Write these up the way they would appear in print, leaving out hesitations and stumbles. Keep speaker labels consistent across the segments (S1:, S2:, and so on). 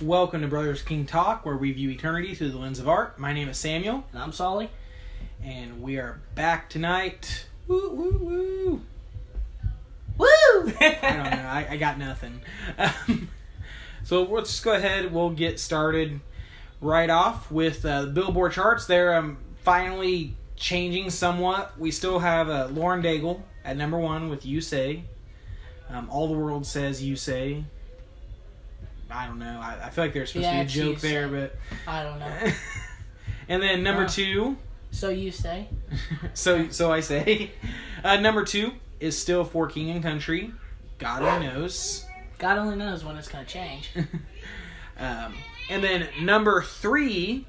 S1: Welcome to Brothers King Talk, where we view eternity through the lens of art. My name is Samuel.
S2: And I'm Solly.
S1: And we are back tonight. Woo, woo, woo.
S2: Woo!
S1: I don't know. I got nothing. So let's just go ahead. We'll get started right off with the Billboard charts. They're finally changing somewhat. We still have Lauren Daigle at number 1 with You Say. All the World Says You Say. I don't know. I feel like there's supposed to be a joke there, but
S2: I don't know.
S1: And then number 2.
S2: So you say.
S1: So I say. Number 2 is still For King and Country. God only knows.
S2: God only knows when it's going to change.
S1: And then number 3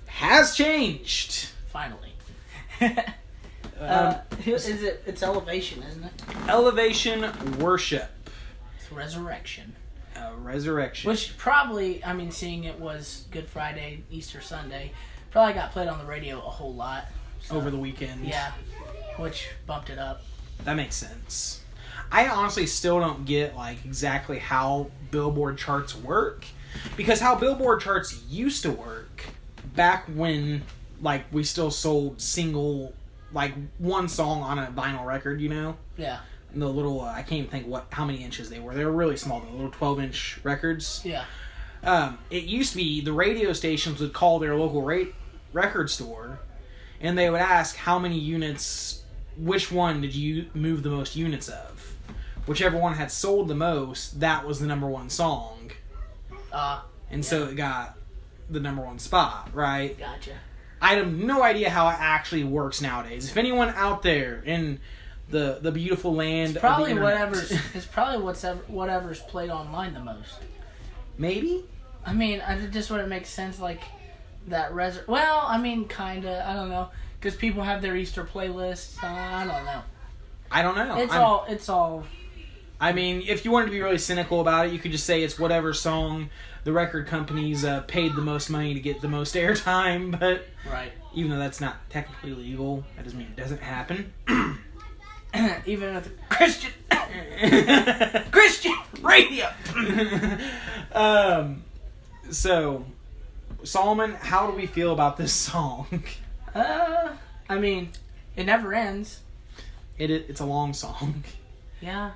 S1: has changed.
S2: Finally. It's Elevation, isn't it?
S1: Elevation Worship.
S2: It's Resurrection.
S1: Resurrection.
S2: Which probably, seeing it was Good Friday, Easter Sunday, probably got played on the radio a whole lot. So,
S1: over the weekend.
S2: Yeah, which bumped it up.
S1: That makes sense. I honestly still don't get exactly how Billboard charts work. Because how Billboard charts used to work back when we still sold single one song on a vinyl record, you know?
S2: Yeah.
S1: The little, I can't even think how many inches they were. They were really small, the little 12-inch records.
S2: Yeah.
S1: It used to be the radio stations would call their local record store, and they would ask how many units, which one did you move the most units of? Whichever one had sold the most, that was the number 1 song. So it got the number 1 spot, right?
S2: Gotcha.
S1: I have no idea how it actually works nowadays. If anyone out there in the beautiful land
S2: it's probably
S1: of the internet,
S2: it's probably whatever's played online the most.
S1: Maybe?
S2: I just wouldn't make sense that kinda, I don't know, because people have their Easter playlists. I don't know.
S1: I don't know.
S2: It's all.
S1: If you wanted to be really cynical about it, you could just say it's whatever song the record companies paid the most money to get the most airtime. But
S2: right,
S1: even though that's not technically legal, that doesn't mean it doesn't happen.
S2: Even with Christian radio.
S1: So, Solomon, how do we feel about this song?
S2: It never ends.
S1: It's a long song.
S2: Yeah.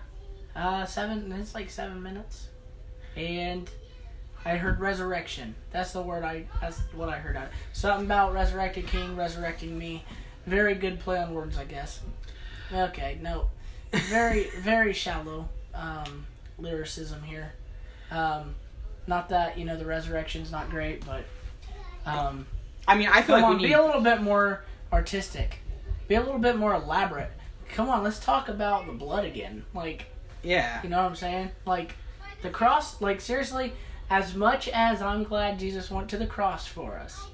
S2: 7 minutes. And I heard resurrection. That's what I heard out. Something about resurrected king, resurrecting me. Very good play on words, I guess. Okay, no. Very, very shallow lyricism here. Not that, the resurrection's not great, but
S1: I feel like we need...
S2: be a little bit more artistic. Be a little bit more elaborate. Come on, let's talk about the blood again.
S1: Yeah.
S2: You know what I'm saying? The cross, seriously, as much as I'm glad Jesus went to the cross for us,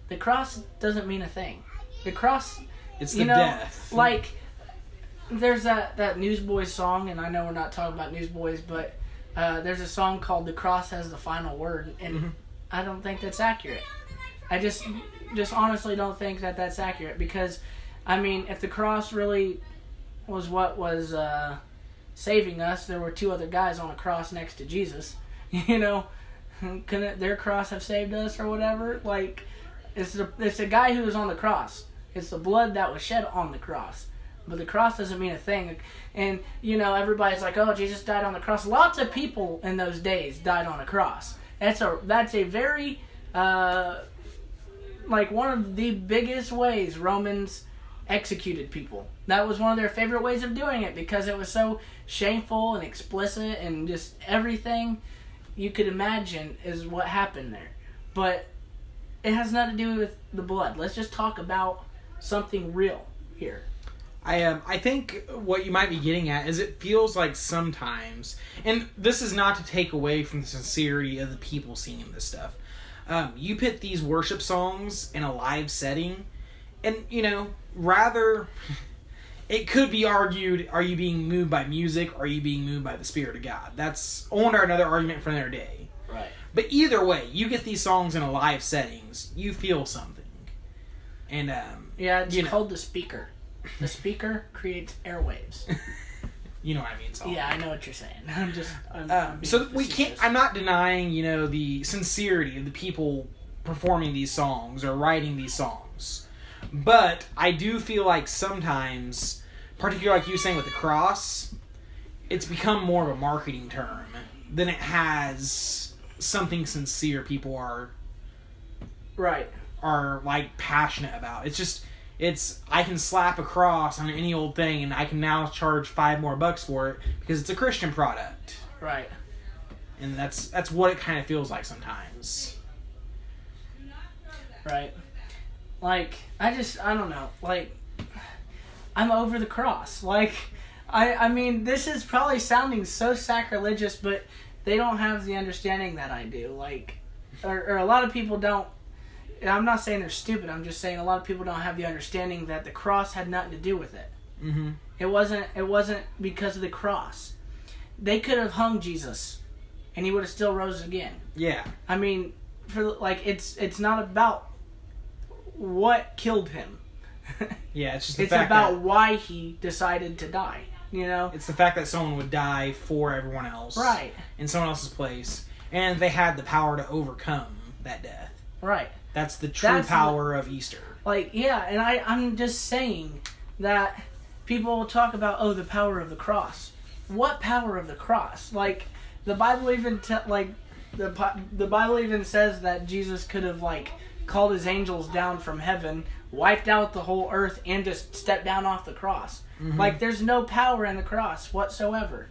S2: the cross doesn't mean a thing. The cross...
S1: It's the death.
S2: There's that Newsboys song, and I know we're not talking about Newsboys, but there's a song called "The Cross Has the Final Word," and I don't think that's accurate. I just honestly don't think that that's accurate because, if the cross really was what was saving us, there were 2 other guys on a cross next to Jesus. Couldn't their cross have saved us or whatever? It's the guy who was on the cross. It's the blood that was shed on the cross. But the cross doesn't mean a thing. And, everybody's like, oh, Jesus died on the cross. Lots of people in those days died on a cross. That's a very, one of the biggest ways Romans executed people. That was one of their favorite ways of doing it because it was so shameful and explicit and just everything you could imagine is what happened there. But it has nothing to do with the blood. Let's just talk about something real here.
S1: I think what you might be getting at is it feels like sometimes, and this is not to take away from the sincerity of the people singing this stuff, you put these worship songs in a live setting, and, rather, it could be argued, are you being moved by music, or are you being moved by the Spirit of God? That's another argument for another day.
S2: Right.
S1: But either way, you get these songs in a live settings, you feel something. And,
S2: it's called the speaker. The speaker creates airwaves.
S1: You know what I mean? Song.
S2: Yeah, I know what you're saying. I'm
S1: so we can't. I'm not denying, the sincerity of the people performing these songs or writing these songs, but I do feel like sometimes, particularly like you saying with the cross, it's become more of a marketing term than it has something sincere people are like passionate about. It's just. I can slap a cross on any old thing and I can now charge $5 more for it because it's a Christian product.
S2: Right.
S1: And that's what it kind of feels like sometimes.
S2: Right. Like, I don't know. Like, I'm over the cross. Like, I mean, this is probably sounding so sacrilegious, but they don't have the understanding that I do. Like, or a lot of people don't. And I'm not saying they're stupid. I'm just saying a lot of people don't have the understanding that the cross had nothing to do with it.
S1: Mm-hmm.
S2: It wasn't because of the cross. They could have hung Jesus, and he would have still rose again.
S1: Yeah.
S2: I mean, it's not about what killed him.
S1: Yeah, it's just the
S2: it's
S1: fact
S2: about
S1: that
S2: why he decided to die.
S1: It's the fact that someone would die for everyone else,
S2: right,
S1: in someone else's place, and they had the power to overcome that death.
S2: Right.
S1: That's the true power of Easter.
S2: Like, yeah, and I'm just saying that people talk about, the power of the cross. What power of the cross? Like, the Bible even the Bible even says that Jesus could have called his angels down from heaven, wiped out the whole earth, and just stepped down off the cross. Mm-hmm. Like, there's no power in the cross whatsoever.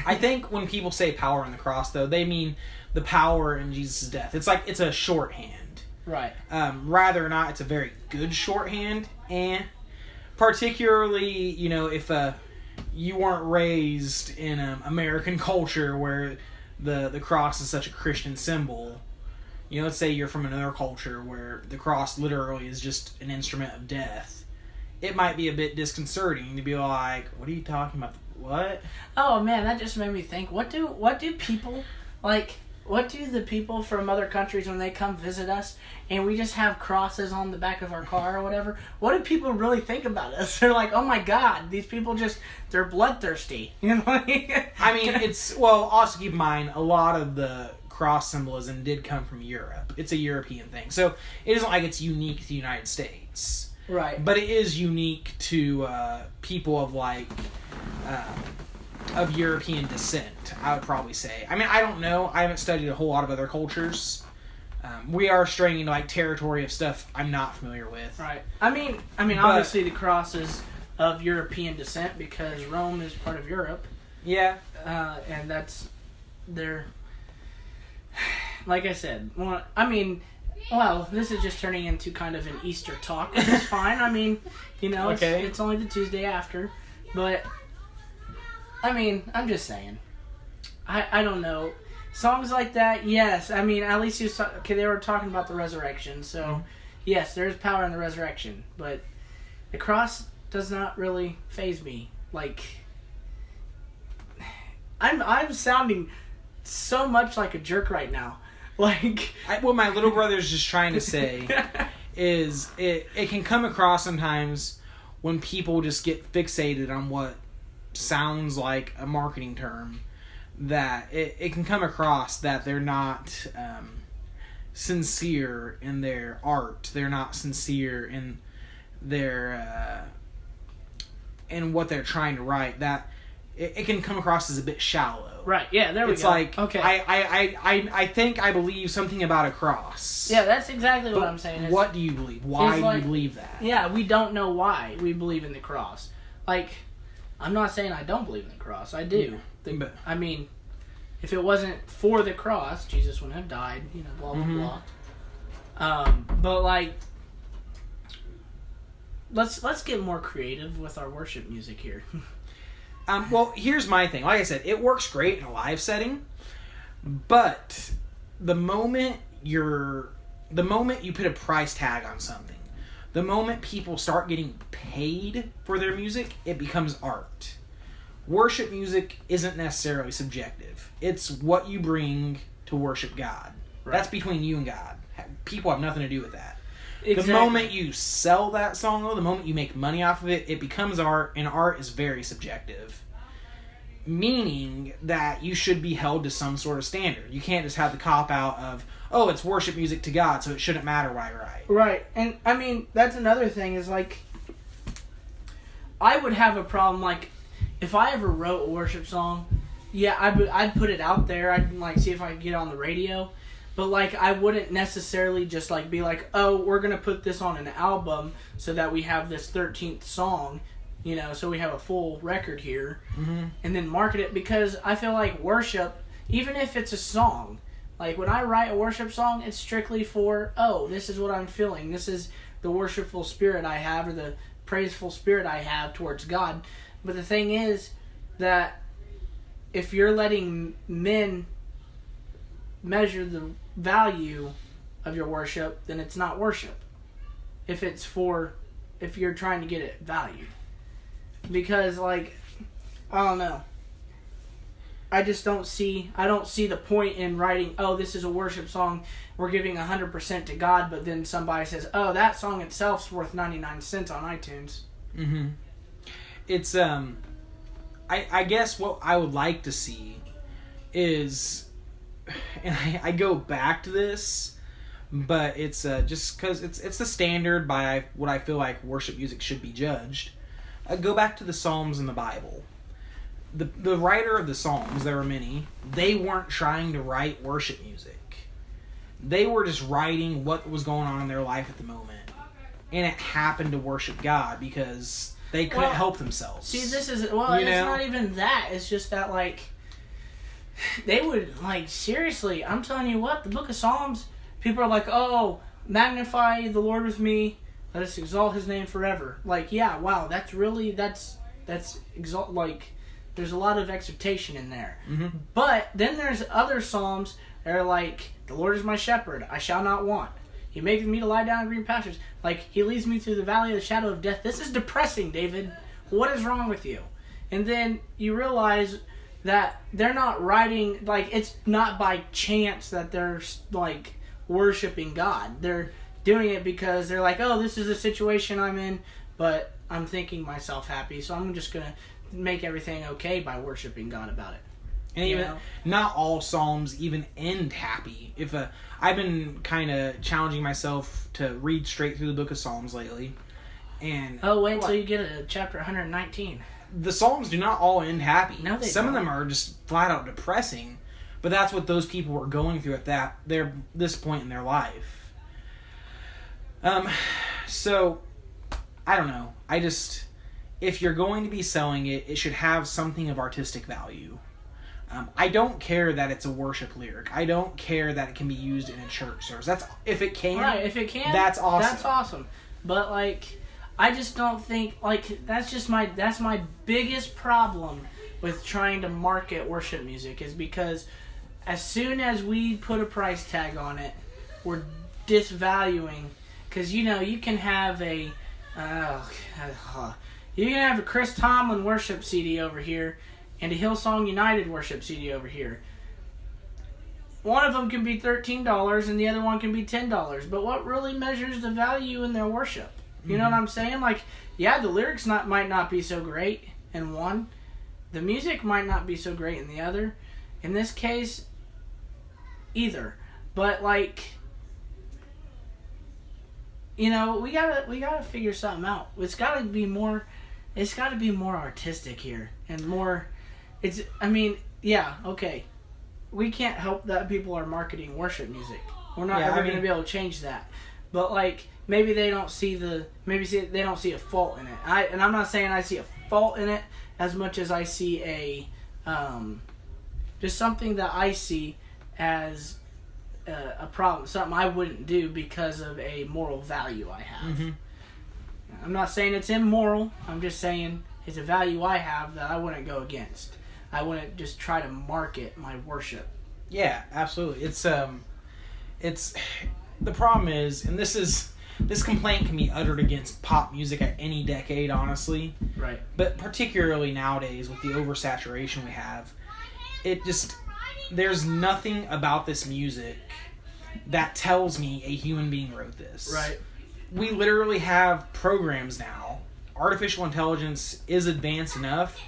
S1: I think when people say power in the cross, though, they mean the power in Jesus' death. It's a shorthand.
S2: Right.
S1: Rather or not, it's a very good shorthand, and particularly, if you weren't raised in American culture where the cross is such a Christian symbol. Let's say you're from another culture where the cross literally is just an instrument of death. It might be a bit disconcerting to be like, "What are you talking about? What?"
S2: Oh man, that just made me think. What do people like? What do the people from other countries, when they come visit us and we just have crosses on the back of our car or whatever, what do people really think about us? They're like, oh my God, these people they're bloodthirsty.
S1: I mean, also keep in mind, a lot of the cross symbolism did come from Europe. It's a European thing. So it isn't like it's unique to the United States.
S2: Right.
S1: But it is unique to people of of European descent, I would probably say. I mean, I don't know. I haven't studied a whole lot of other cultures. We are straying into territory of stuff I'm not familiar with.
S2: Right. I mean, obviously the cross is of European descent because Rome is part of Europe.
S1: Yeah.
S2: And that's their. Like I said, this is just turning into kind of an Easter talk, which is fine. I mean,
S1: okay.
S2: It's only the Tuesday after, but. I mean, I'm just saying. I don't know. Songs like that, yes. I mean, at least they were talking about the resurrection. So, yes, there's power in the resurrection. But the cross does not really faze me. Like, I'm sounding so much like a jerk right now. Like,
S1: what my little brother's just trying to say is it can come across sometimes when people just get fixated on what sounds like a marketing term, that it can come across that they're not sincere in their art. They're not sincere in their in what they're trying to write. That it can come across as a bit shallow.
S2: Right. Yeah. There we go.
S1: It's like,
S2: okay.
S1: I think I believe something about a cross.
S2: Yeah, that's exactly what I'm saying.
S1: What do you believe? Why do you believe that?
S2: Yeah, we don't know why we believe in the cross. Like, I'm not saying I don't believe in the cross. I do. I mean, if it wasn't for the cross, Jesus wouldn't have died. Blah blah blah. But let's get more creative with our worship music here.
S1: Well, here's my thing. Like I said, it works great in a live setting, but the moment you put a price tag on something, the moment people start getting paid for their music, it becomes art. Worship music isn't necessarily subjective. It's what you bring to worship God. Right. That's between you and God. People have nothing to do with that. Exactly. The moment you sell that song, though, the moment you make money off of it, it becomes art, and art is very subjective. meaning that you should be held to some sort of standard. You can't just have the cop-out of, oh, it's worship music to God, so it shouldn't matter what I write.
S2: Right. And, I mean, that's another thing is, like, I would have a problem, like, if I ever wrote a worship song, yeah, I'd put it out there. I'd, like, see if I could get it on the radio. But, like, I wouldn't necessarily just, like, be like, oh, we're going to put this on an album so that we have this 13th song, you know, so we have a full record here, and then market it. Because I feel like worship, even if it's a song, like, when I write a worship song, it's strictly for, oh, this is what I'm feeling. This is the worshipful spirit I have, or the praiseful spirit I have towards God. But the thing is that if you're letting men measure the value of your worship, then it's not worship. If you're trying to get it valued. Because, like, I don't know. I don't see the point in writing, oh, this is a worship song, we're giving 100% to God, but then somebody says, oh, that song itself's worth 99 cents on iTunes.
S1: Mm-hmm. It's, I guess what I would like to see is, and I go back to this, but it's just because it's the standard by what I feel like worship music should be judged. Go back to the Psalms in the Bible. The writer of the Psalms, there were many, they weren't trying to write worship music. They were just writing what was going on in their life at the moment. And it happened to worship God because they couldn't help themselves.
S2: See, this is, well, it's not even that. It's just that, like, they would, like, seriously, I'm telling you what, the book of Psalms, people are like, oh, magnify the Lord with me, let us exalt his name forever. Like, yeah, wow, that's exalt, like, there's a lot of exhortation in there. Mm-hmm. But then there's other Psalms that are like, the Lord is my shepherd, I shall not want. He maketh me to lie down in green pastures. Like, he leads me through the valley of the shadow of death. This is depressing, David. What is wrong with you? And then you realize that they're not writing, like, it's not by chance that they're, like, worshiping God. They're doing it because they're like, oh, this is the situation I'm in, but I'm thinking myself happy, so I'm just going to make everything okay by worshiping God about it.
S1: And even not all Psalms even end happy. I've been kind of challenging myself to read straight through the book of Psalms lately. And
S2: wait until you get to chapter 119.
S1: The Psalms do not all end happy.
S2: No, they
S1: Some
S2: don't.
S1: of them are just flat out depressing. But that's what those people were going through at this point in their life. So I don't know. If you're going to be selling it, it should have something of artistic value. I don't care that it's a worship lyric. I don't care that it can be used in a church service. If it can, that's awesome.
S2: That's awesome. But, like, I just don't think, like, that's my biggest problem with trying to market worship music, is because as soon as we put a price tag on it, we're disvaluing. Because, you know, you can have a Chris Tomlin worship CD over here and a Hillsong United worship CD over here. One of them can be $13 and the other one can be $10. But what really measures the value in their worship? You know what I'm saying? Like, yeah, the lyrics might not be so great in one. The music might not be so great in the other. In this case, either. But, like, you know, we gotta figure something out. It's gotta be more artistic here and more. Okay. We can't help that people are marketing worship music. We're not ever going to be able to change that. But, like, maybe they don't see they don't see a fault in it. I'm not saying I see a fault in it as much as I see just something that I see as a problem, something I wouldn't do because of a moral value I have. Mm-hmm. I'm not saying it's immoral. I'm just saying it's a value I have that I wouldn't go against. I wouldn't just try to market my worship.
S1: Yeah, absolutely. It's the problem is, and this complaint can be uttered against pop music at any decade, honestly.
S2: Right.
S1: But particularly nowadays with the oversaturation we have, there's nothing about this music that tells me a human being wrote this.
S2: Right.
S1: We literally have programs now. Artificial intelligence is advanced enough.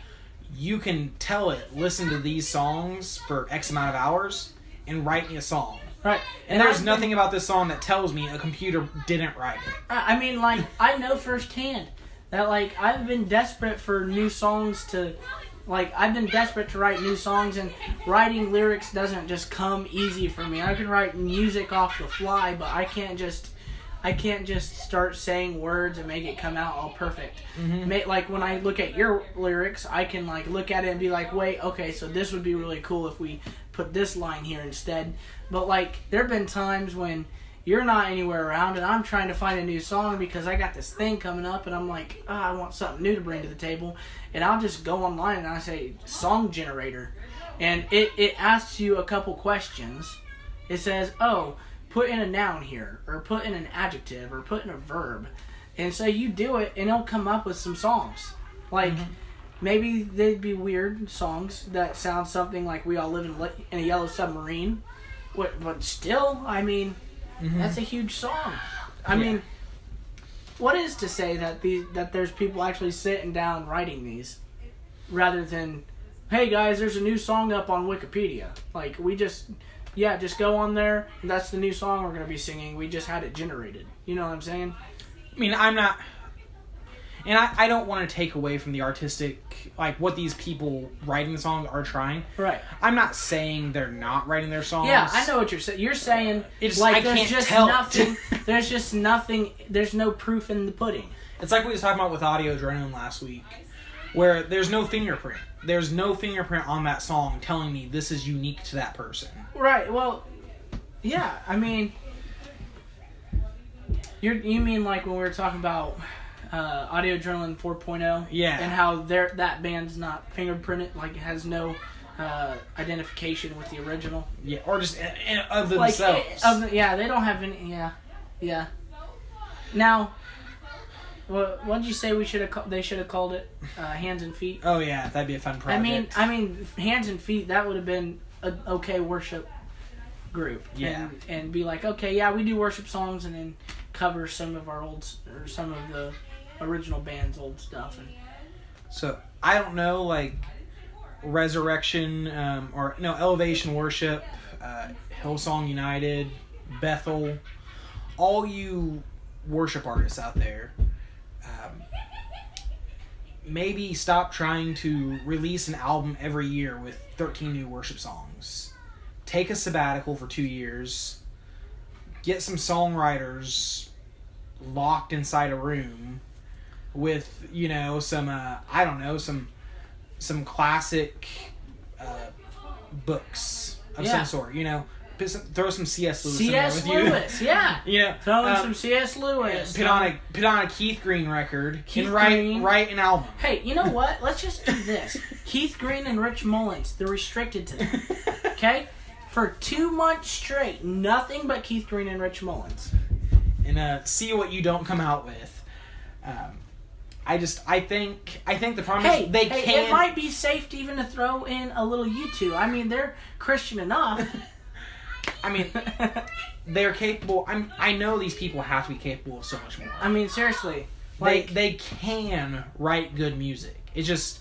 S1: you can tell it, listen to these songs for X amount of hours and write me a song.
S2: Right.
S1: And there's nothing about this song that tells me a computer didn't write it.
S2: I mean, like, I know firsthand that, like, I've been desperate for new songs to... Like, I've been desperate to write new songs, and writing lyrics doesn't just come easy for me. I can write music off the fly, but I can't just start saying words and make it come out all perfect. Mm-hmm. Like, when I look at your lyrics, I can, like, look at it and be like, wait, okay, so this would be really cool if we put this line here instead. But, like, there have been times when you're not anywhere around, and I'm trying to find a new song because I got this thing coming up, and I'm like, I want something new to bring to the table. And I'll just go online and I say, song generator. And it asks you a couple questions. It says, put in a noun here, or put in an adjective, or put in a verb. And so you do it, and it'll come up with some songs. Like, maybe they'd be weird songs that sound something like We All Live in a Yellow Submarine. But still, I mean, that's a huge song. I mean, what is to say that there's people actually sitting down writing these, rather than, hey guys, there's a new song up on Wikipedia. Like, we just go on there, and that's the new song we're going to be singing. We just had it generated. You know what I'm saying?
S1: I mean, I'm not... And I don't want to take away from the artistic, like, what these people writing the songs are trying.
S2: Right.
S1: I'm not saying they're not writing their songs.
S2: Yeah, I know what you're saying. You're saying,
S1: it's
S2: like,
S1: I
S2: there's
S1: can't
S2: just
S1: tell.
S2: nothing, there's just nothing, there's no proof in the pudding.
S1: It's like we was talking about with Audio Adrenaline last week, where there's no fingerprint. There's no fingerprint on that song telling me this is unique to that person.
S2: Right, well, yeah, I mean, you mean like when we were talking about Audio Adrenaline 4.0?
S1: Yeah.
S2: And how that band's not fingerprinted, like it has no identification with the original.
S1: Yeah, or just of themselves.
S2: They don't have any, yeah. Now, what did you say they should have called it? Hands and Feet?
S1: Oh yeah, that'd be a fun project.
S2: I mean, Hands and Feet, that would have been an okay worship group.
S1: Yeah.
S2: And be like, okay, yeah, we do worship songs, and then cover some of the original band's old stuff. And
S1: so I don't know, like Resurrection, Elevation Worship, Hillsong United, Bethel, all you worship artists out there, maybe stop trying to release an album every year with 13 new worship songs. Take a sabbatical for 2 years, get some songwriters locked inside a room with, some classic books of some sort, throw some C.S. Lewis in there with
S2: Lewis,
S1: you.
S2: yeah. Throw in some C.S. Lewis.
S1: Put on a Keith Green record and write an album.
S2: Hey, you know what? Let's just do this. Keith Green and Rich Mullins, they're restricted to them. Okay? For 2 months straight, nothing but Keith Green and Rich Mullins.
S1: And see what you don't come out with. I think the problem is they can't...
S2: It might be safe to even to throw in a little U2. I mean, they're Christian enough.
S1: I mean, they're capable. I know these people have to be capable of so much more.
S2: I mean, seriously.
S1: They can write good music. It's just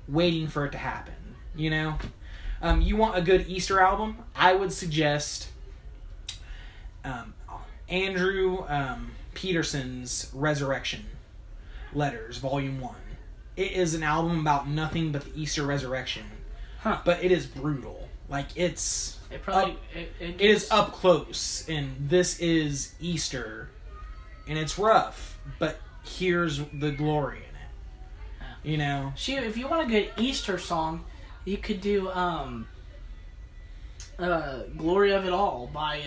S1: waiting for it to happen, you want a good Easter album? I would suggest Andrew Peterson's Resurrection Letters, Volume 1. It is an album about nothing but the Easter resurrection.
S2: Huh.
S1: But it is brutal. Like, it is up close, and this is Easter, and it's rough, but here's the glory in it.
S2: Shoot, if you want a good Easter song, you could do Glory of It All by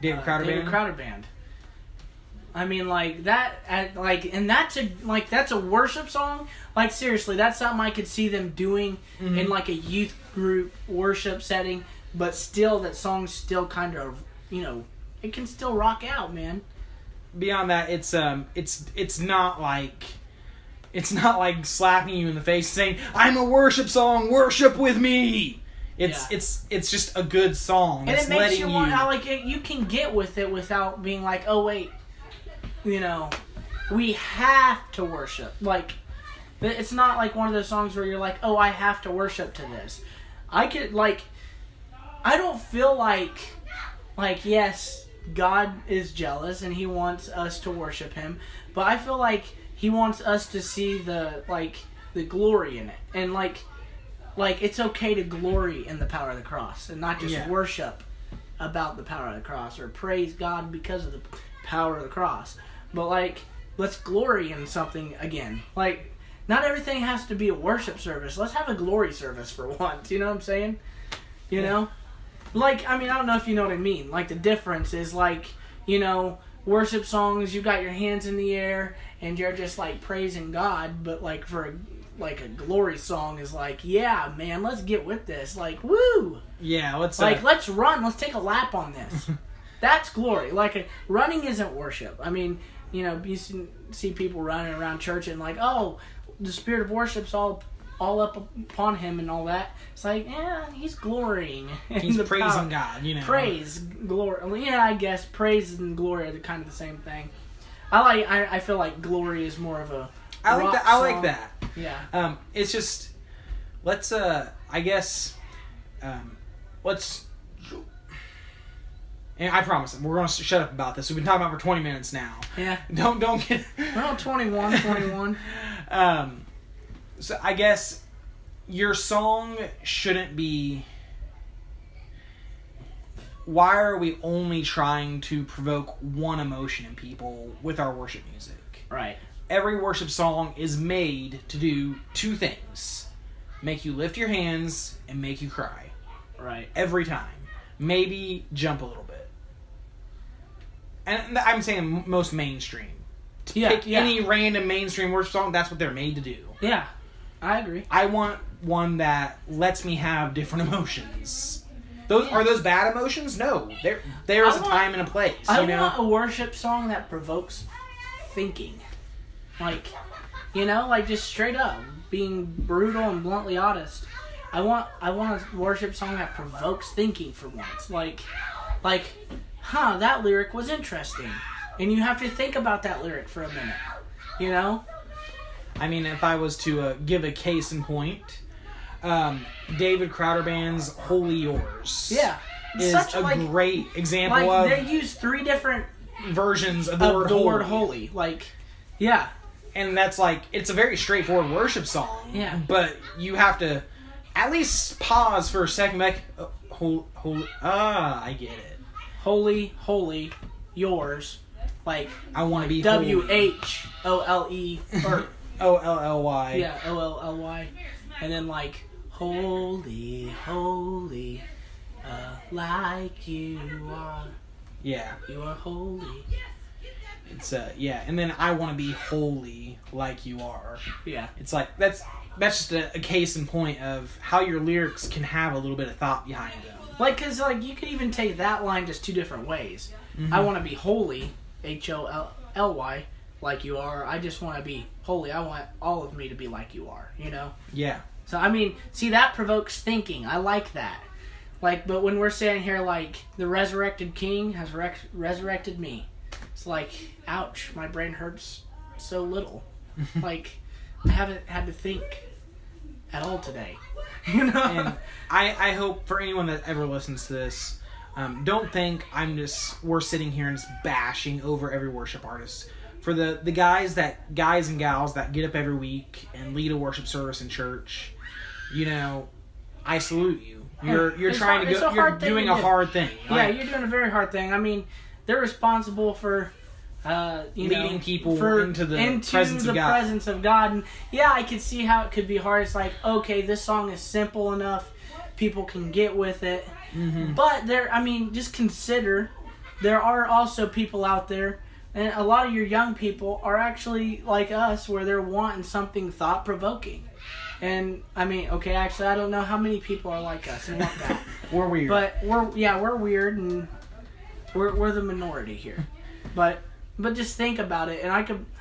S1: David Crowder
S2: Band. I mean, like that, and that's a worship song. Like, seriously, that's something I could see them doing in like a youth group worship setting. But still, that song's still kind of, it can still rock out, man.
S1: Beyond that, it's not like slapping you in the face saying, "I'm a worship song, worship with me." It's just a good song.
S2: And it makes you want how you can get with it without being like, oh wait, we have to worship. Like, It's not like one of those songs where you're like, oh, I have to worship to this. I don't feel like, yes, God is jealous and he wants us to worship him, but I feel like he wants us to see the glory in it. And like it's okay to glory in the power of the cross and not just worship about the power of the cross or praise God because of the power of the cross. But let's glory in something again. Not everything has to be a worship service. Let's have a glory service for once. You know what I'm saying? You know? I don't know if you know what I mean. The difference is, worship songs, you got your hands in the air, and you're just, praising God. But, for a glory song is yeah, man, let's get with this. Woo!
S1: Yeah, let's
S2: run. Let's take a lap on this. That's glory. Running isn't worship. You see people running around church and oh, the spirit of worship's all up upon him and all that. It's he's glorying.
S1: He's praising God,
S2: Praise, glory. Yeah, I guess praise and glory are kind of the same thing. I feel like glory is more of a rock
S1: I like that.
S2: Yeah.
S1: It's just, let's and I promise we're going to shut up about this. We've been talking about it for 20 minutes now.
S2: Yeah.
S1: Don't get...
S2: Well, 21.
S1: So I guess your song shouldn't be... Why are we only trying to provoke one emotion in people with our worship music?
S2: Right.
S1: Every worship song is made to do two things. Make you lift your hands and make you cry.
S2: Right.
S1: Every time. Maybe jump a little bit. And I'm saying most mainstream. Pick any random mainstream worship song, that's what they're made to do.
S2: Yeah, I agree.
S1: I want one that lets me have different emotions. Are those bad emotions? No. There is a time and a place.
S2: I want a worship song that provokes thinking. Just straight up, being brutal and bluntly honest. I want a worship song that provokes thinking for once. That lyric was interesting. And you have to think about that lyric for a minute. You know?
S1: If I was to give a case in point, David Crowder Band's Holy Yours is a great example of...
S2: They use 3 different
S1: versions of the word holy.
S2: Yeah.
S1: And that's it's a very straightforward worship song.
S2: Yeah.
S1: But you have to at least pause for a second, I get it.
S2: Holy, holy, yours.
S1: I want to be
S2: WHOLE or
S1: OLLY.
S2: Yeah, OLLY. And then holy, holy, like you are.
S1: Yeah.
S2: You are holy.
S1: It's and then I want to be holy like you are.
S2: Yeah.
S1: It's that's just a case in point of how your lyrics can have a little bit of thought behind them.
S2: Because you could even take that line just 2 different ways. Mm-hmm. I want to be holy, HOLLY, like you are. I just want to be holy. I want all of me to be like you are, you know?
S1: Yeah.
S2: So, see, that provokes thinking. I like that. But when we're saying here, the resurrected king has resurrected me. It's ouch, my brain hurts so little. I haven't had to think at all today. You know?
S1: And I hope for anyone that ever listens to this, don't think we're sitting here and just bashing over every worship artist. For the guys and gals that get up every week and lead a worship service in church, I salute you. You're doing a hard thing.
S2: Yeah, you're doing a very hard thing. They're responsible for
S1: leading people into the presence
S2: of God. And yeah, I could see how it could be hard. It's okay, this song is simple enough, people can get with it. Mm-hmm. But just consider there are also people out there, and a lot of your young people are actually like us, where they're wanting something thought provoking. And okay, actually, I don't know how many people are like us and want that.
S1: We're weird,
S2: but we're weird, and we're the minority here. But just think about it, and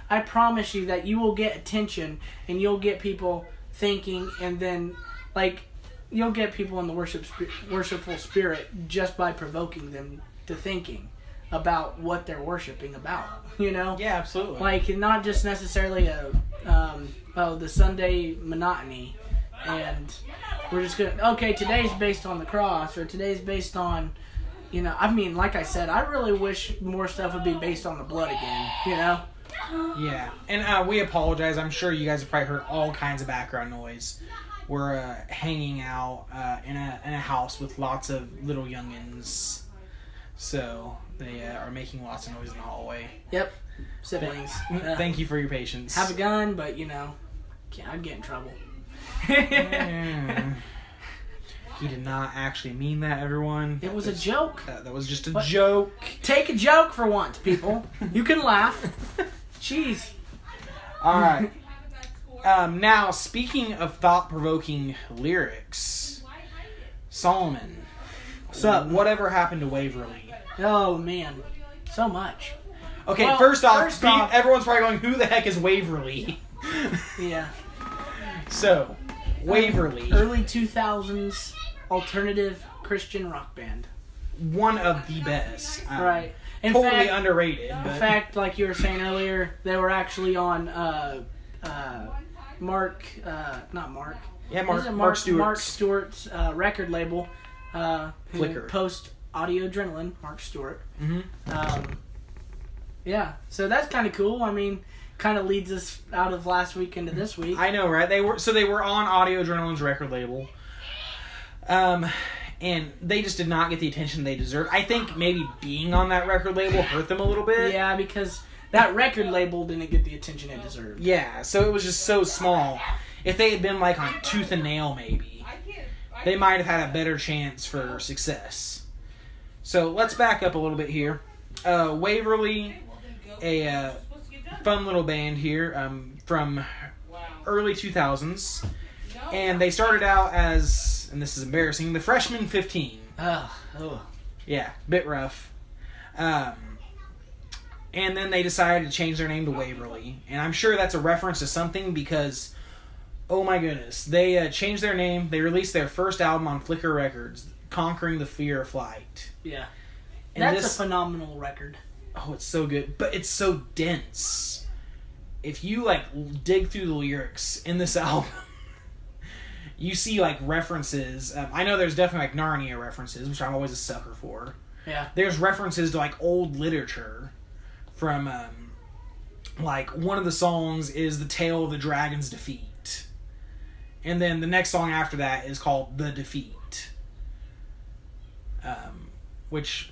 S2: I promise you that you will get attention, and you'll get people thinking, and then you'll get people in the worshipful spirit just by provoking them to thinking. about what they're worshiping about, you know?
S1: Yeah, absolutely.
S2: Like, not just necessarily the Sunday monotony, and we're just going to, okay, today's based on the cross, or today's based on, you know, I mean, like I said, I really wish more stuff would be based on the blood again, you know?
S1: Yeah, and we apologize. I'm sure you guys have probably heard all kinds of background noise. We're hanging out in a house with lots of little youngins, so they are making lots of noise in the hallway.
S2: Yep, siblings.
S1: Thank you for your patience.
S2: Have a gun, but you know, I'd get in trouble.
S1: He did not actually mean that, everyone.
S2: It was a joke.
S1: That was just a joke.
S2: Take a joke for once, people. You can laugh. Jeez.
S1: All right. Now, speaking of thought-provoking lyrics, Solomon.
S2: What's up?
S1: Whatever happened to Waverly?
S2: Oh, man. So much.
S1: Okay,
S2: Well,
S1: first off, everyone's probably going, who the heck is Waverly?
S2: Yeah.
S1: So, Waverly.
S2: Early 2000s alternative Christian rock band.
S1: One of the best.
S2: Right.
S1: Totally underrated.
S2: In fact, like you were saying earlier, they were actually on Mark Stewart's record label.
S1: Flicker.
S2: Post Audio Adrenaline, Mark Stewart.
S1: Mm-hmm.
S2: Yeah, so that's kind of cool. I mean, kind of leads us out of last week into this week.
S1: I know, right? They were on Audio Adrenaline's record label. And they just did not get the attention they deserved. I think maybe being on that record label hurt them a little bit.
S2: Yeah, because that record label didn't get the attention it deserved.
S1: Yeah, so it was just so small. If they had been like on Tooth and Nail, maybe, they might have had a better chance for success. So let's back up a little bit here. Waverly, a fun little band here from early 2000s. And they started out as, and this is embarrassing, the Freshman 15.
S2: Oh.
S1: Yeah, bit rough. And then they decided to change their name to Waverly. And I'm sure that's a reference to something because, oh my goodness, they changed their name. They released their first album on Flicker Records, Conquering the Fear of Flight.
S2: Yeah.
S1: And
S2: that's a phenomenal record.
S1: Oh, it's so good. But it's so dense. If you, dig through the lyrics in this album, you see, references. I know there's definitely, Narnia references, which I'm always a sucker for.
S2: Yeah.
S1: There's references to, old literature from, one of the songs is The Tale of the Dragon's Defeat. And then the next song after that is called The Defeat. Which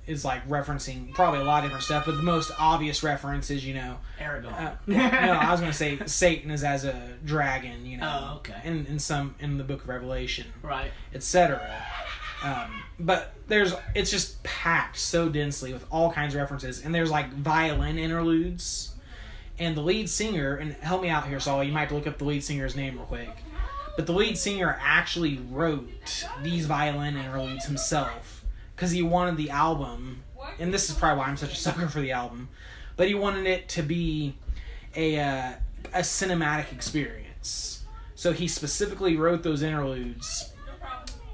S1: is, referencing probably a lot of different stuff, but the most obvious reference is,
S2: Aragorn.
S1: no, I was going to say Satan is as a dragon,
S2: Oh, okay.
S1: In the book of Revelation.
S2: Right.
S1: Etc. But it's just packed so densely with all kinds of references, and there's violin interludes, and the lead singer, and help me out here, Saul, you might have to look up the lead singer's name real quick, but the lead singer actually wrote these violin interludes himself, because he wanted the album, and this is probably why I'm such a sucker for the album, but he wanted it to be a cinematic experience. So he specifically wrote those interludes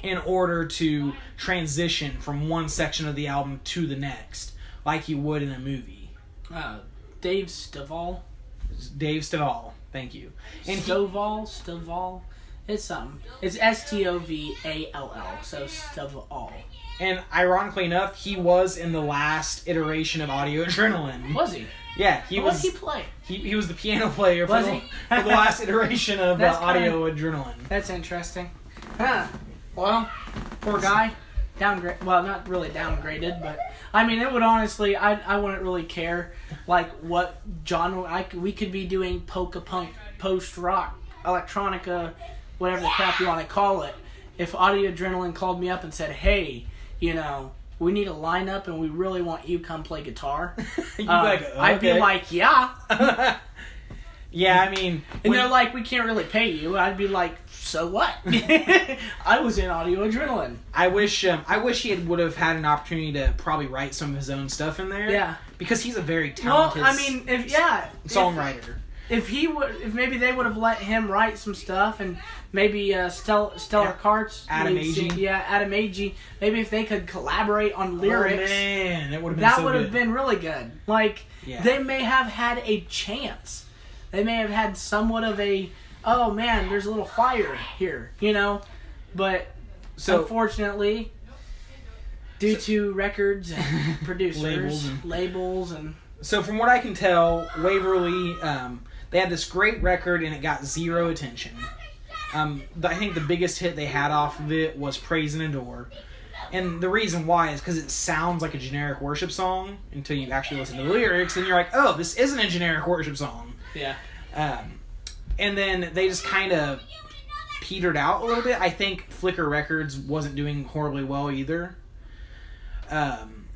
S1: in order to transition from one section of the album to the next, like you would in a movie.
S2: Dave Stovall.
S1: Dave Stovall, thank you. And
S2: Stovall. It's something. It's Stovall, so Stovall.
S1: And ironically enough, he was in the last iteration of Audio Adrenaline.
S2: Was he?
S1: Yeah, he was.
S2: What did he play?
S1: He was the piano player for the last iteration of Audio Adrenaline.
S2: That's interesting. Huh. Well, poor guy. Downgrade. Well, not really downgraded, but I mean, it would honestly. I wouldn't really care what genre. We could be doing polka punk, post rock, electronica, whatever the crap you want to call it. If Audio Adrenaline called me up and said, "Hey, we need a lineup and we really want you to come play guitar," I'd be like, "Yeah."
S1: Yeah, I mean,
S2: and they're like, "We can't really pay you." I'd be like, "So what?" I was in Audio Adrenaline.
S1: I wish he would have had an opportunity to probably write some of his own stuff in there.
S2: Yeah,
S1: because he's a very talented.
S2: songwriter. if maybe they would have let him write some stuff, and maybe Stellar Karts,
S1: Adam Agee.
S2: Adam Agee. Maybe if they could collaborate on lyrics,
S1: oh man, that would
S2: have been really good. Like they may have had a chance. They may have had somewhat of a, oh man, there's a little fire here, but unfortunately, due to records and producers, labels and.
S1: So from what I can tell, Waverly, they had this great record and it got zero attention. I think the biggest hit they had off of it was Praise and Adore. And the reason why is because it sounds like a generic worship song until you actually listen to the lyrics, and you're like, oh, this isn't a generic worship song.
S2: Yeah.
S1: And then they just kind of petered out a little bit. I think Flickr Records wasn't doing horribly well either. And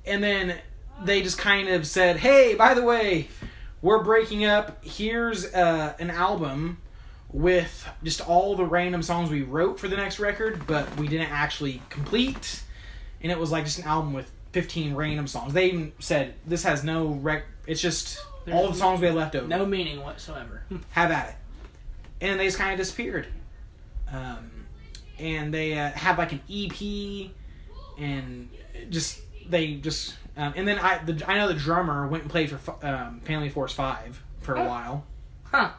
S1: then they just kind of said, hey, by the way, we're breaking up. Here's an album with just all the random songs we wrote for the next record, but we didn't actually complete. And it was like just an album with 15 random songs. They even said, this has no it's just all the songs we had left over.
S2: No meaning whatsoever.
S1: Have at it. And they just kind of disappeared. And they had like an EP, and and then I know the drummer went and played for Family Force 5 for a while.
S2: Huh.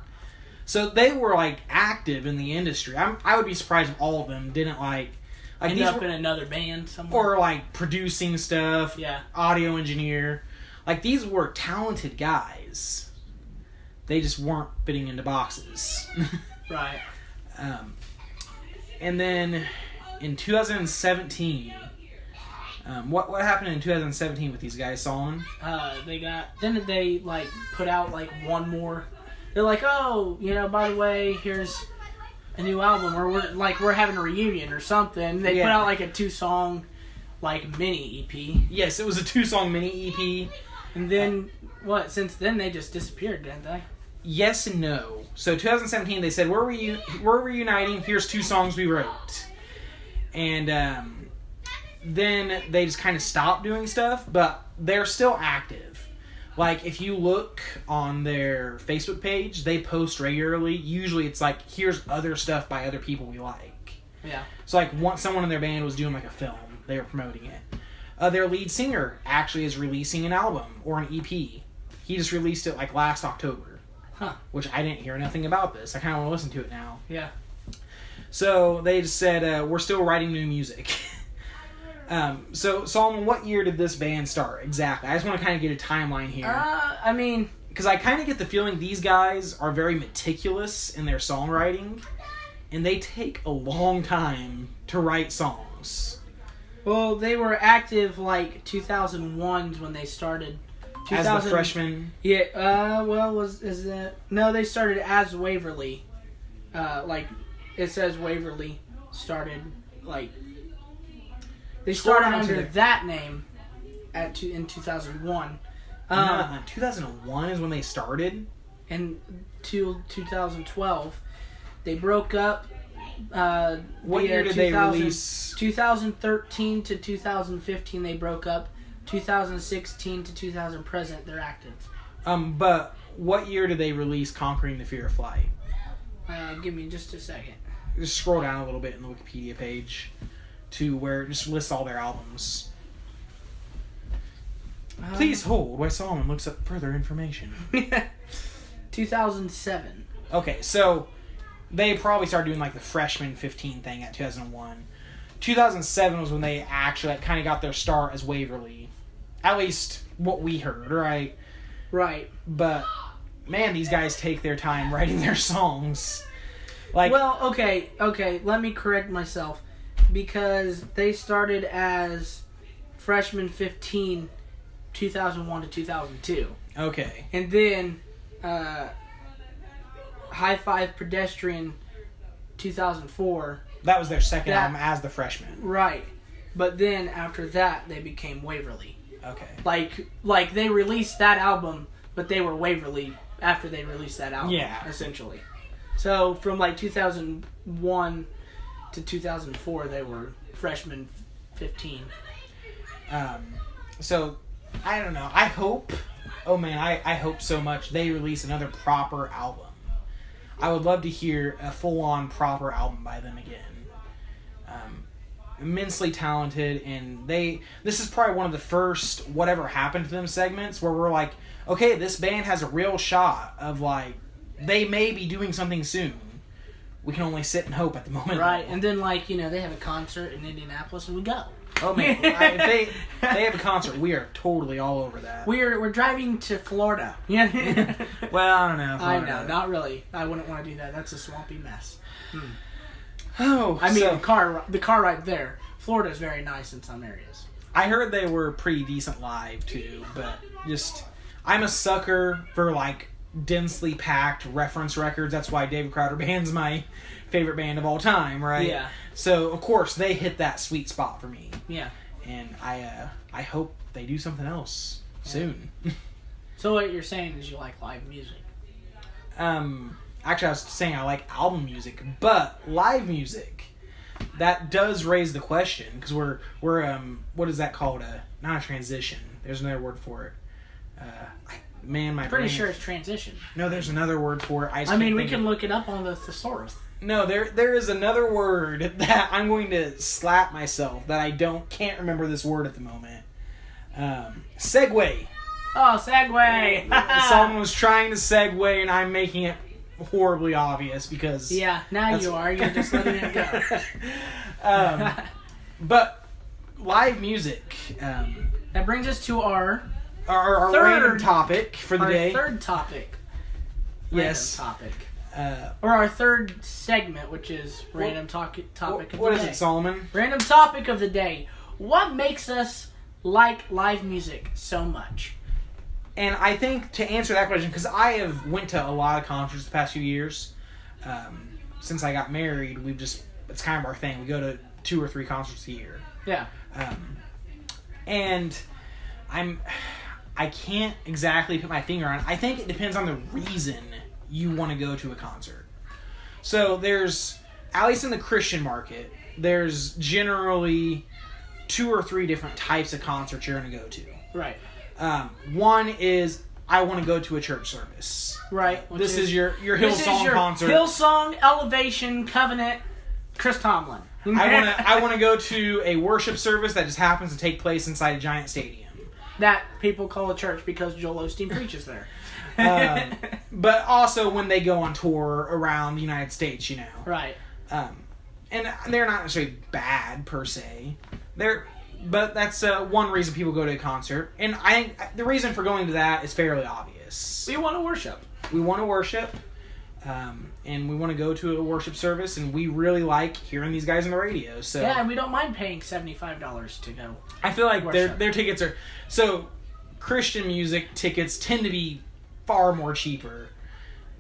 S1: So they were like active in the industry. I would be surprised if all of them didn't
S2: end up in another band somewhere.
S1: Or like producing stuff.
S2: Yeah.
S1: Audio engineer. Like these were talented guys. They just weren't fitting into boxes.
S2: Right.
S1: And then in 2017, what happened in 2017 with these guys, Solomon?
S2: Didn't they like put out like one more? They're like, oh, by the way, here's a new album, or we're having a reunion or something. They put out like a 2-song like mini EP.
S1: Yes, it was a 2-song mini EP.
S2: And then since then they just disappeared, didn't they?
S1: Yes and no. So 2017 they said we're reuniting. Here's 2 songs we wrote, and then they just kind of stopped doing stuff, but they're still active. Like if you look on their Facebook page, they post regularly. Usually it's like, here's other stuff by other people we like.
S2: Yeah.
S1: So like once someone in their band was doing like a film, they were promoting it. Their lead singer actually is releasing an album or an EP. He just released it like last October.
S2: Huh.
S1: Which I didn't hear nothing about this. I kind of want to listen to it now.
S2: Yeah.
S1: So they just said, we're still writing new music. So Solomon, what year did this band start exactly? I just want to kind of get a timeline here. Because I kind of get the feeling these guys are very meticulous in their songwriting, and they take a long time to write songs.
S2: Well, they were active like 2001 when they started.
S1: As the freshmen?
S2: Yeah, no, they started as Waverly. It says Waverly started, they started under that name in 2001.
S1: 2001 is when they started?
S2: And 2012. They broke up.
S1: What year did they release?
S2: 2013 to 2015 they broke up. 2016 to 2000 present, they're active.
S1: But what year did they release Conquering the Fear of Flight?
S2: Give me just a second.
S1: Just scroll down a little bit in the Wikipedia page to where it just lists all their albums. Please hold while Solomon looks up further information.
S2: 2007.
S1: Okay, so they probably started doing like the freshman 15 thing at 2001. 2007 was when they actually kind of got their start as Waverly. At least what we heard, right?
S2: Right.
S1: But, man, these guys take their time writing their songs.
S2: Okay, let me correct myself. Because they started as freshman 15, 2001 to 2002.
S1: Okay.
S2: And then High Five Pedestrian 2004.
S1: That was their second album as the freshmen.
S2: Right. But then after that, they became Waverly.
S1: Okay.
S2: Like they released that album, but they were Waverly after they released that album.
S1: Yeah.
S2: Essentially. So from 2001 to 2004, they were freshman 15.
S1: So, I don't know. I hope oh man, I hope so much they release another proper album. I would love to hear a full-on proper album by them again. Immensely talented, and this is probably one of the first Whatever Happened to Them segments where we're like, okay, this band has a real shot of like, they may be doing something soon. We can only sit and hope at the moment.
S2: Right, and then like, they have a concert in Indianapolis and we go.
S1: Oh man, if they have a concert, we are totally all over that.
S2: We're driving to Florida. Yeah.
S1: Well, I don't know.
S2: I know, not really. I wouldn't want to do that. That's a swampy mess.
S1: Oh,
S2: I mean, the car right there. Florida's very nice in some areas.
S1: I heard they were pretty decent live too, but I'm a sucker for like densely packed reference records. That's why David Crowder Band's my favorite band of all time, right?
S2: Yeah.
S1: So of course they hit that sweet spot for me.
S2: Yeah.
S1: And I hope they do something else soon.
S2: So what you're saying is you like live music?
S1: Actually, I was saying I like album music, but live music, that does raise the question, because we're what is that called? Not a transition. There's another word for it. My
S2: pretty
S1: brain.
S2: sure it's transition.
S1: No, there's another word for it.
S2: I mean, we can look it up on the thesaurus.
S1: No, there is another word that I'm going to slap myself that I can't remember this word at the moment. Segue.
S2: Oh, segue!
S1: Someone was trying to segue, and I'm making it horribly obvious because...
S2: Yeah, now you are. You're just letting it go.
S1: But live music...
S2: that brings us to our
S1: random topic for the day.
S2: Our third topic.
S1: Yes.
S2: Random topic. Or our third segment, which is random topic of the day.
S1: What is it, Solomon?
S2: Random topic of the day. What makes us like live music so much?
S1: And I think to answer that question, because I have went to a lot of concerts the past few years. Since I got married, it's kind of our thing. We go to 2 or 3 concerts a year.
S2: Yeah.
S1: And I can't exactly put my finger on it. I think it depends on the reason you want to go to a concert. So there's, at least in the Christian market, there's generally 2 or 3 different types of concerts you're going to go to.
S2: Right.
S1: One is, I want to go to a church service.
S2: Right.
S1: This is your Hillsong concert.
S2: Hillsong, Elevation, Covenant, Chris Tomlin.
S1: I want to go to a worship service that just happens to take place inside a giant stadium.
S2: That people call a church because Joel Osteen preaches there.
S1: But also when they go on tour around the United States,
S2: Right.
S1: And they're not necessarily bad per se. But that's one reason people go to a concert. And I think the reason for going to that is fairly obvious.
S2: We want to worship.
S1: We want to worship. And we want to go to a worship service. And we really like hearing these guys on the radio. So
S2: yeah, and we don't mind paying $75 to go.
S1: I feel like their tickets are... So, Christian music tickets tend to be far more cheaper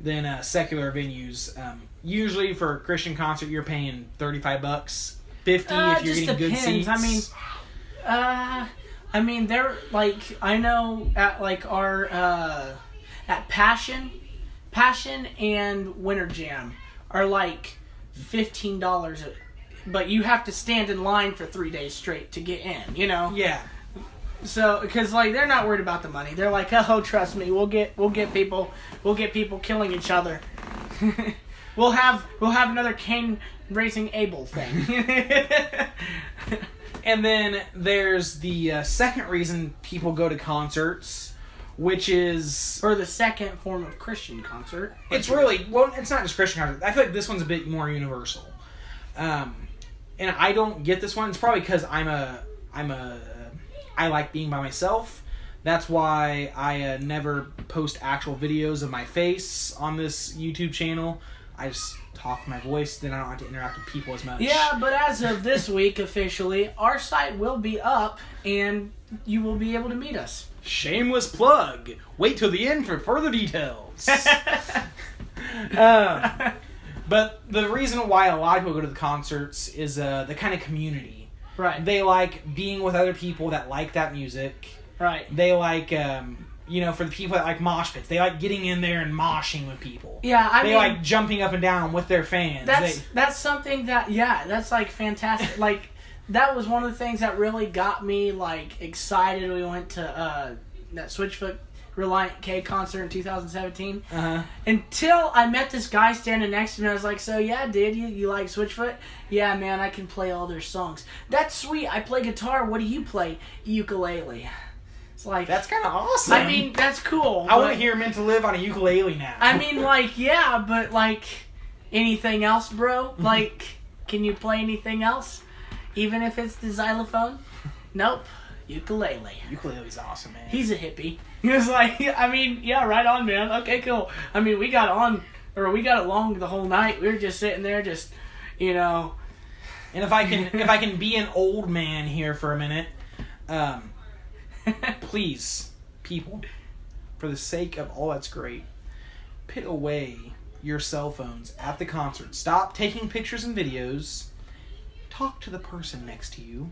S1: than secular venues. Usually for a Christian concert, you're paying $35, $50 if you're getting good seats.
S2: I mean, they're like, I know at like our at Passion and Winter Jam are like $15, but you have to stand in line for 3 days straight to get in.
S1: Yeah.
S2: So, because like they're not worried about the money, they're like, oh, trust me, we'll get people killing each other. we'll have another Cain raising Abel thing.
S1: And then there's the second reason people go to concerts, which is...
S2: Or the second form of Christian concert.
S1: It's really... Well, it's not just Christian concert. I feel like this one's a bit more universal. And I don't get this one. It's probably because I like being by myself. That's why I never post actual videos of my face on this YouTube channel. I just talk with my voice, then I don't have to interact with people as much.
S2: Yeah, but as of this week, officially, our site will be up, and you will be able to meet us.
S1: Shameless plug. Wait till the end for further details. But the reason why a lot of people go to the concerts is the kind of community.
S2: Right.
S1: They like being with other people that like that music.
S2: Right.
S1: They like... for the people that like mosh pits, they like getting in there and moshing with people.
S2: Yeah,
S1: they like jumping up and down with their fans.
S2: That's something that's like fantastic. Like that was one of the things that really got me like excited. We went to that Switchfoot Reliant K concert in 2017.
S1: Uh-huh.
S2: Until I met this guy standing next to me. I was like, so yeah, dude, you like Switchfoot? Yeah, man, I can play all their songs. That's sweet. I play guitar. What do you play? Ukulele. It's like...
S1: That's kind of awesome.
S2: I mean, that's cool.
S1: I want to hear Meant to Live on a ukulele now.
S2: I mean, like, yeah, but like, anything else, bro? Like, can you play anything else? Even if it's the xylophone? Nope. Ukulele.
S1: Ukulele's awesome, man.
S2: He's a hippie. He was like, I mean, yeah, right on, man. Okay, cool. I mean, we got along the whole night. We were just sitting there, just, you know.
S1: And if I can be an old man here for a minute, please, people, for the sake of all that's great, put away your cell phones at the concert. Stop taking pictures and videos. Talk to the person next to you.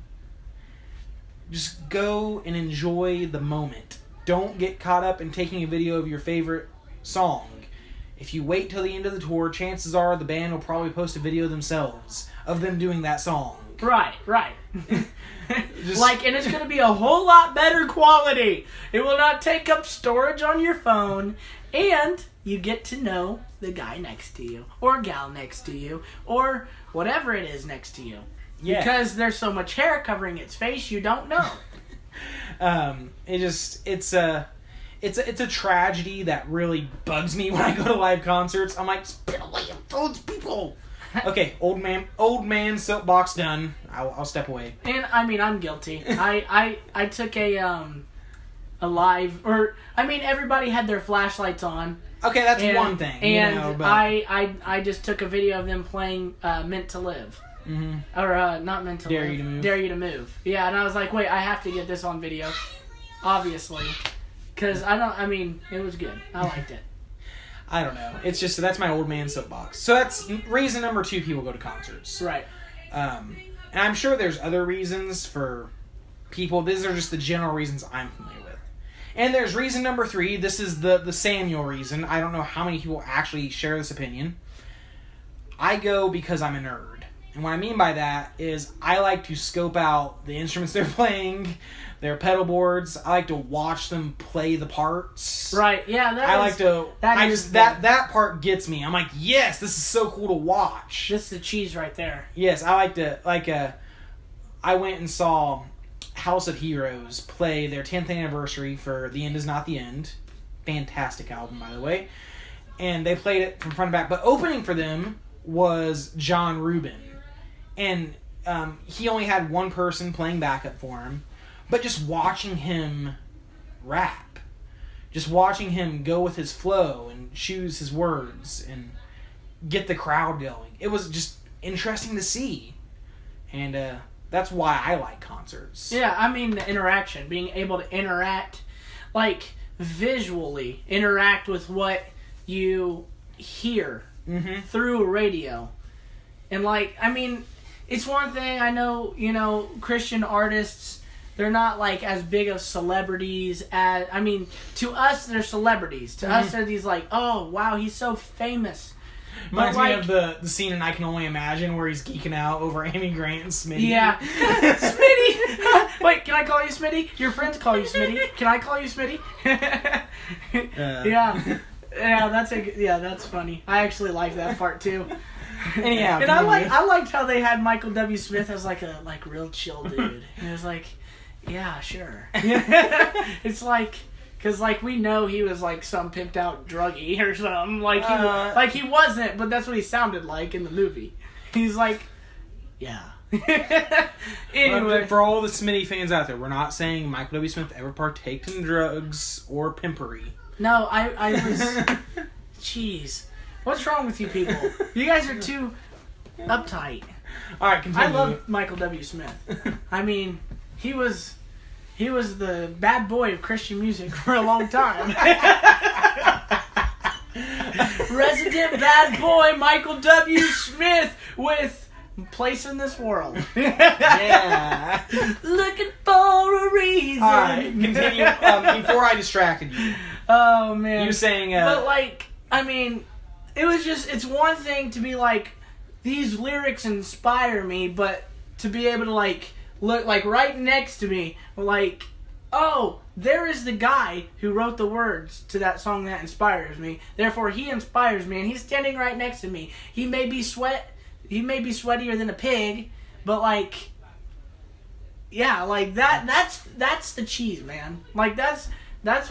S1: Just go and enjoy the moment. Don't get caught up in taking a video of your favorite song. If you wait till the end of the tour, chances are the band will probably post a video themselves of them doing that song.
S2: Right. And it's going to be a whole lot better quality. It will not take up storage on your phone, and you get to know the guy next to you, or gal next to you, or whatever it is next to you. Yeah. Because there's so much hair covering its face, you don't know.
S1: It's a tragedy that really bugs me when I go to live concerts. I'm like, spit away those people. Okay, old man soapbox done. I'll step away.
S2: And I mean, I'm guilty. I took a live, or I mean, everybody had their flashlights on.
S1: Okay, that's one thing.
S2: And I just took a video of them playing Meant to Live. Mm-hmm. Or not Meant to Live. Dare You to Move. Yeah, and I was like, wait, I have to get this on video, obviously, because it was good. I liked it.
S1: I don't know. It's just, that's my old man soapbox. So that's reason number 2 people go to concerts.
S2: Right.
S1: And I'm sure there's other reasons for people. These are just the general reasons I'm familiar with. And there's reason number 3. This is the Samuel reason. I don't know how many people actually share this opinion. I go because I'm a nerd. And what I mean by that is I like to scope out the instruments they're playing, their pedal boards. I like to watch them play the parts.
S2: Right. Yeah.
S1: That part gets me. I'm like, yes, this is so cool to watch.
S2: This is the cheese right there.
S1: Yes, I like to I went and saw House of Heroes play their 10th anniversary for The End Is Not the End. Fantastic album, by the way. And they played it from front to back. But opening for them was John Rubin. And he only had one person playing backup for him. But just watching him rap, just watching him go with his flow and choose his words and get the crowd going, it was just interesting to see. And that's why I like concerts.
S2: Yeah, I mean the interaction, being able to interact, like visually interact with what you hear through a radio. And like, I mean, it's one thing, I know, Christian artists, they're not like as big of celebrities as, I mean, to us they're celebrities. To us they're these like, oh wow, he's so famous.
S1: Reminds me of the scene in I Can Only Imagine where he's geeking out over Amy Grant and Smitty.
S2: Yeah. Smitty! Wait, can I call you Smitty? Your friends call you Smitty. Can I call you Smitty? Yeah. Yeah, that's funny. I actually like that part too.
S1: Anyhow,
S2: and I liked how they had Michael W. Smith as like a real chill dude. And it was like, yeah, sure. It's like, because like we know he was like some pimped out druggie or something. Like he wasn't, but that's what he sounded like in the movie. He's like, yeah. Anyway,
S1: for all the Smitty fans out there, we're not saying Michael W. Smith ever partaked in drugs or pimpery.
S2: No, I was. Jeez. What's wrong with you people? You guys are too uptight.
S1: All right, continue.
S2: I love Michael W. Smith. I mean, he was the bad boy of Christian music for a long time. Resident bad boy Michael W. Smith with Place in This World.
S1: Yeah.
S2: Looking for a reason.
S1: All right, continue. Before I distracted you.
S2: Oh, man.
S1: You saying...
S2: But, like, I mean... It's one thing to be like, these lyrics inspire me, but to be able to like, look like right next to me, like, oh, there is the guy who wrote the words to that song that inspires me. Therefore, he inspires me, and he's standing right next to me. He may be sweatier than a pig, but like, yeah, like that's the cheese, man. Like that's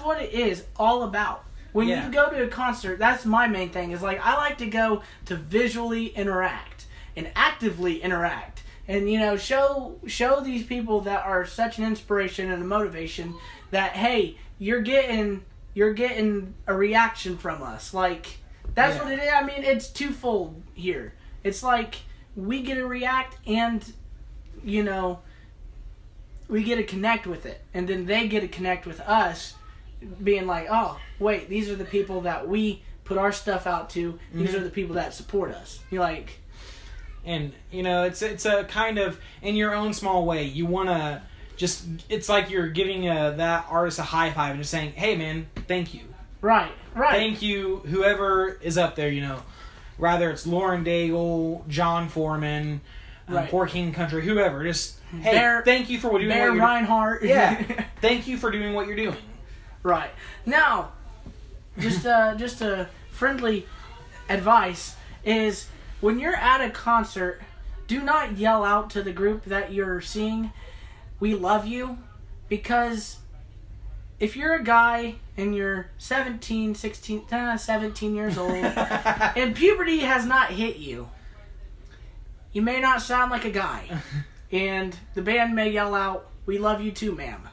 S2: what it is all about. When you go to a concert, that's my main thing. Is like I like to go to visually interact and actively interact. And, you know, show these people that are such an inspiration and a motivation that, hey, you're getting a reaction from us. Like, that's what it is. I mean, it's twofold here. It's like we get to react and, you know, we get to connect with it. And then they get to connect with us being like, oh, wait, these are the people that we put our stuff out to. These are the people that support us. You're like...
S1: And, you know, it's a kind of, in your own small way, you want to just, it's like you're giving that artist a high five and just saying, hey, man, thank you.
S2: Right.
S1: Thank you, whoever is up there, you know, rather it's Lauren Daigle, John Foreman, Poor King Country, whoever, just, hey, thank you for doing what you're doing.
S2: Reinhardt.
S1: Yeah, thank you for doing what you're doing.
S2: Right. Now, just a friendly advice is... when you're at a concert, do not yell out to the group that you're seeing, we love you. Because if you're a guy and you're 17 years old, and puberty has not hit you, you may not sound like a guy. And the band may yell out, we love you too, ma'am.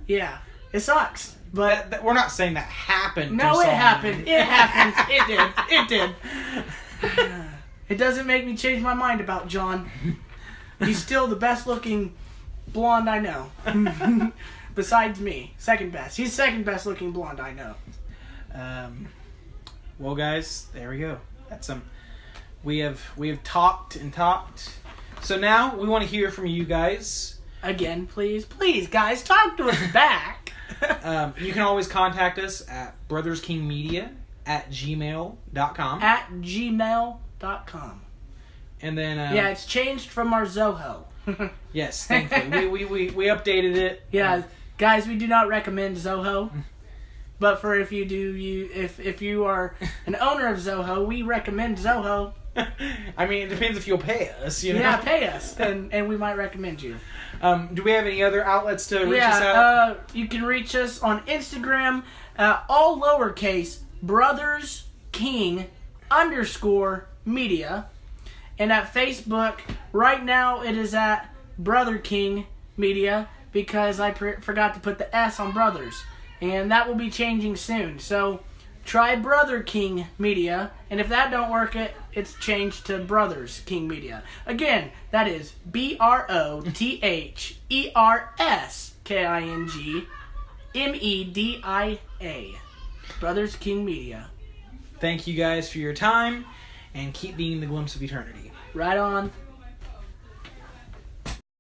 S2: Yeah, it sucks. But
S1: we're not saying that happened.
S2: No, it happened. It happened. It did. It doesn't make me change my mind about John. He's still the best looking blonde I know. Besides me. Second best. He's second best looking blonde I know.
S1: Well, guys, there we go. That's we have talked and talked. So now we want to hear from you guys.
S2: Again, please, guys, talk to us back.
S1: You can always contact us at brotherskingmedia@gmail.com.
S2: @gmail.com.
S1: And then
S2: yeah, it's changed from our Zoho.
S1: Yes, thankfully we updated it.
S2: Yeah, guys, we do not recommend Zoho. But for if you are an owner of Zoho, we recommend Zoho.
S1: I mean, it depends if you'll pay us, you know?
S2: Yeah, pay us, and we might recommend you.
S1: Do we have any other outlets to reach us out?
S2: You can reach us on Instagram, all lowercase, brotherskingmedia. And at Facebook, right now it is at Brother King Media, because I forgot to put the S on brothers. And that will be changing soon. So try Brother King Media, and if that don't work, it's changed to Brothers King Media. Again, that is BROTHERSKINGMEDIA. Brothers King Media.
S1: Thank you guys for your time, and keep being the glimpse of eternity.
S2: Right on.